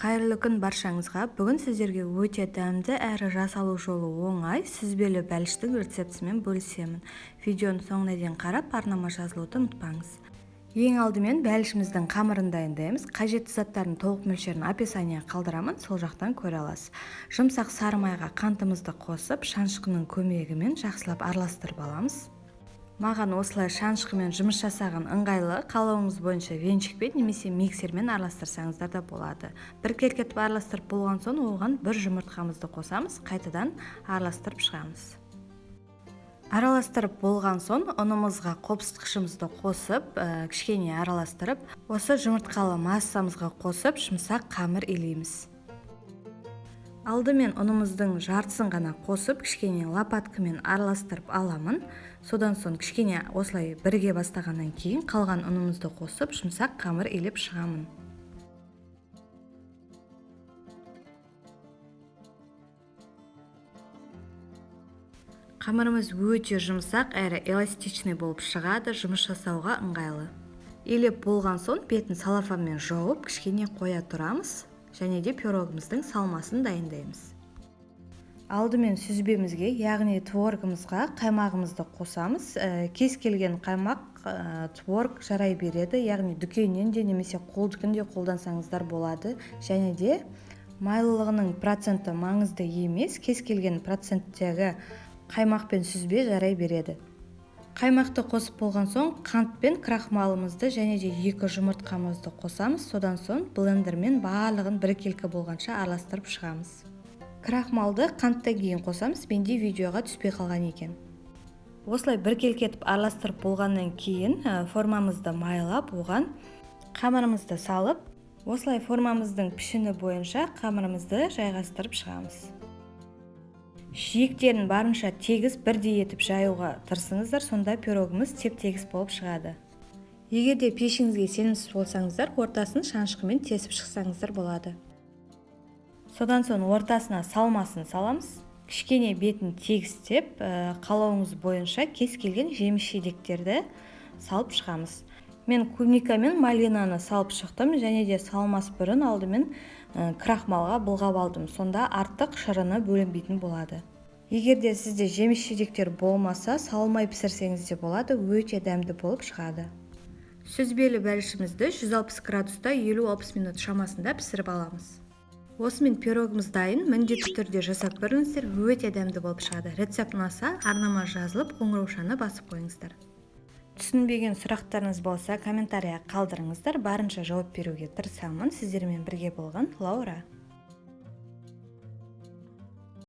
Қайырлы күн баршаңызға. Бүгін сіздерге өте дәмді әрі жасалу жолы оңай сүзбелі бәліштің рецептісімен бөлісемін. Видеоны соңына дейін қарап, арнама жазылуды ұмытпаңыз. Ең алдымен бәлішіміздің қамырын дайындаймыз. Қажетті заттардың толық мөлшерін описание қалдырамын, сол жақтан көре аласыз. Жұмсақ сары майға қантымызды қосып, шанышқының көмегімен жақсылап араластырып аламыз. Маған осылай шанышқымен жұмыс жасаған ыңғайлы, қалауыңыз бойынша венчикпен немесе миксермен араластырсаңыздар да болады. Bir келкетіп араластырып болған соң оған бір жұмыртқамызды қосамыз, қайтадан араластырып шығамыз. Араластырып болған соң ұнымызға қопсытқышымызды қосып, кішкене араластырып, осы жұмыртқалы массамызға қосып, жұмсақ қамыр илейміз. Алдымен ұнымыздың жартысын ғана қосып, кішкене лопаткамен араластырып аламын. Содан соң кішкене осылай бірге бастағаннан кейін қалған ұнымызды қосып, жұмсақ қамыр илеп шығамын. Қамырымыз өте жұмсақ әрі эластичный болып шығады, жұмыс жасауға ыңғайлы. Илеп болған соң бетін салафанмен жауып, кішкене қоя тұрамыз. Және де пирогымыздың салмасын дайындаймыз. Алдымен сүзбемізге, яғни творогымызға қаймағымызды қосамыз. Кез келген қаймақ, творог жарай береді, яғни дүкеннен де немесе қолдыкін де қолдансаңыздар болады. Және де майлылығының проценті маңызды емес, кез келген проценттегі қаймақпен сүзбе жарай береді. Қаймақты қосып болған соң қант пен крахмалымызды және де 2 жұмыртқамызды қосамыз. Содан соң блендермен барлығын бір келкі болғанша араластырып шығамыз. Крахмалды қанттан кейін қосамыз, менде видеоға түспей қалған екен. Осылай бір келкетіп араластырып болғаннан кейін формамызды майлап, оған қамырымызды салып, осылай формамыздың пішіні бойынша қамырымызды жайғастырып шығамыз. Жиектерін барынша тегіс бірдей етіп жаюға тырысыңыздар, сонда пирогымыз теп-тегіс болып шығады. Егер де пешіңізге сенімсіз болсаңыздар, ортасын шанышқымен тесіп шықсаңыздар болады. Содан соң ортасына салмасын саламыз. Кішкене бетін тегістеп, қалауыңыз бойынша кез келген жеміс-жидектерді салып шығамыз. Мен клубника мен малинаны салып шықтым, және де салмас бұрын алдымен крахмалға былғап алдым. Сонда артық шырыны бөлінбейтін болады. Егер де сізде жеміс-жидектер болмаса, салмай пісірсеңіз де болады, өте дәмді болып шығады. Сүзбелі бәлішімізді 160 градуста 50-60 минут шамасында пісіріп аламыз. Осымен пирогымыз дайын, міндетті түрде жасап көріңіздер, өте дәмді болып шығады. Рецепт ұнаса, арнама жазылып, қоңыраушаны басып қойыңыздар. Түсінбеген сұрақтарыңыз болса, комментария қалдырыңыздар, барынша жауап беруге тырысамын. Сіздермен бірге болған Лаура.